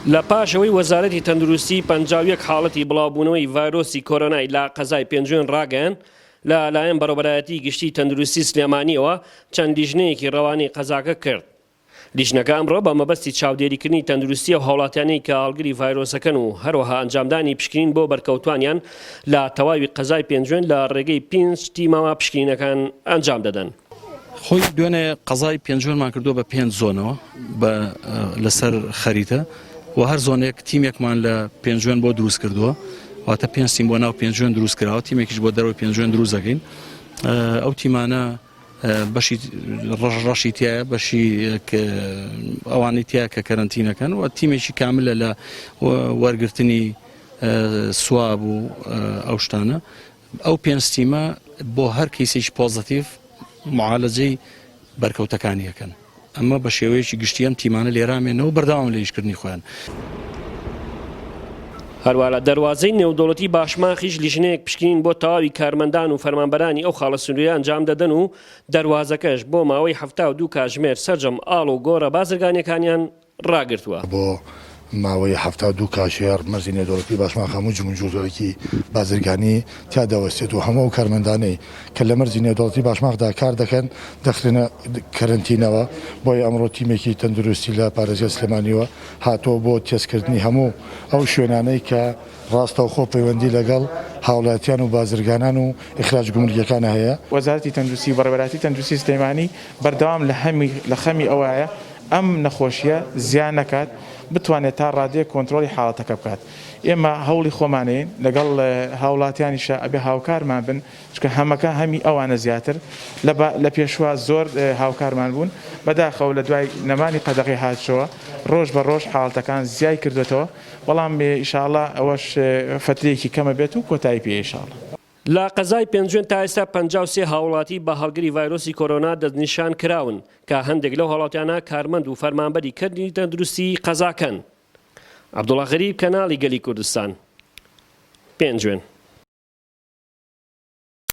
لە پاشەوەی وەزارەتی تەندروستی 51 حاڵەتی بڵاوبوونەوەی ڤایرۆسی کۆرۆنای لە قەزای پێنجوێن ڕاگەیاند لە لایەن بەڕێوەبەرایەتی گشتی تەندروستی سلێمانیەوە چەند لیژنەیەکی ڕەوانەی قەزاکە کرد. لیژنەکە ئەمڕۆ بە مەبەستی چاودێریکردنی تەندروستی و هاوڵاتیانەی کە هەڵگری ڤایرۆسەکەن و هەروەها ئەنجامدانی پشکنین بۆ بەرکەوتوانیان لە تەواوی قەزای پێنجوێن لە ڕێگەی پێنج تیمەوە پشکنینەکان ئەنجام دەدەن. خۆی دوێنێ قەزای پێنجوێنمان کردووە بە 5 زۆنەوە لەسەر خەریتە و هەر زۆنێک تیمێکمان لە پێنجوێن بۆ دروست کردووە، واتە 5 تیم بۆ ناو پێنجوێن دروست کراوە، تیمێکیش بۆ دەرەوەی پێنجوێن دروست دەکەین. ئەو تیمانە بەشی ڕەشی تایە، بەشی ئەوانەی تایە کە کەرەنتینەکەن و تیمێکی کاملە لە وەرگرتنی سواب و ئەو شتانە. ئەو 5 تیمە بۆ هەر کەیسێکی پۆزتیڤ معالەجەی بەرکەوتەکانی یەکەن. ئەمە بە شێوەیەکی گشتی ئەم تیمانە لێرامێنەوە بەردەوام لە ئیشکردنی خۆیان. هەروەها دەواازەی نێودەوڵەتی باشماخیش لیژنەیەک پشکنین بۆ تەواوی کارمەندان و فەرمانبەرانی ئەو خاڵە سنووریە ئەنجام دەدەن و دەواازەکەش بۆ ماوەی 72 کاتژمێر سەرجەم ئاڵ و گۆڕە بازرگانیەکانیان ڕاگرتووە. ماوەی 72 کاتژمێر مەرجی نێودەوڵەتی باشماخ هەموو جمهوریەتی بازرگانی تیادەوەستێت و هەموو کارمەندانەی کە لە مەرجی نێودەوڵەتی باشماخدا کار دەکەن دەخرێنە کەرەنتینەوە. بۆی ئەمڕۆ تیمێکی تەندروستی لە پارێزگای سلێمانیەوە هاتۆ بۆ تێستکردنی هەموو ئەو شوێنانەی کە ڕاستەوخۆ پەیوەندی لەگەڵ هاوڵاتیان و بازرگانان و ئیخراج گومرگیەکانە هەیە. وەزارەتی تەندروستی و بەڕێوەبەرایەتی تەندروستی سلێمانی بەردەوام لە خەمی ئەوایە ئەم نەخۆشیە زیان نەکات، بتوانێت تا ڕادێ کۆنتترۆلی حاڵەتەکە بکات. ئێمە هەوڵی خۆمانەیە لەگەڵ هاوڵاتیانیشە ئەبێ هاوکارمان بن، چکە هەمەکە هەمی ئەوانە زیاتر لە پێشوە زۆر هاوکارمان بوون. بەداخەو لە دوای نەمانی قەدەغی هاتشەوە ڕۆژ بە ڕۆژ حاڵەتەکان زیای کردوێتەوە، بەڵام ئینشاءڵڵا ئەوەش فترێکی کەمە بێت و کۆتایی پێ ئینشاءڵڵا. لە قەزای پێنجوێن تا ئێستا 53 هاوڵاتی بە هەڵگری ڤایرۆسی کۆرۆنا دەستنیشان کراون کە هەندێک لەو هاوڵاتیانە کارمەند و فەرمانبەری کردنی تەندروستی قەزاکەن. عەبدوڵڵا غەریب، کەناڵی گەلی کوردستان، پێنجوێن.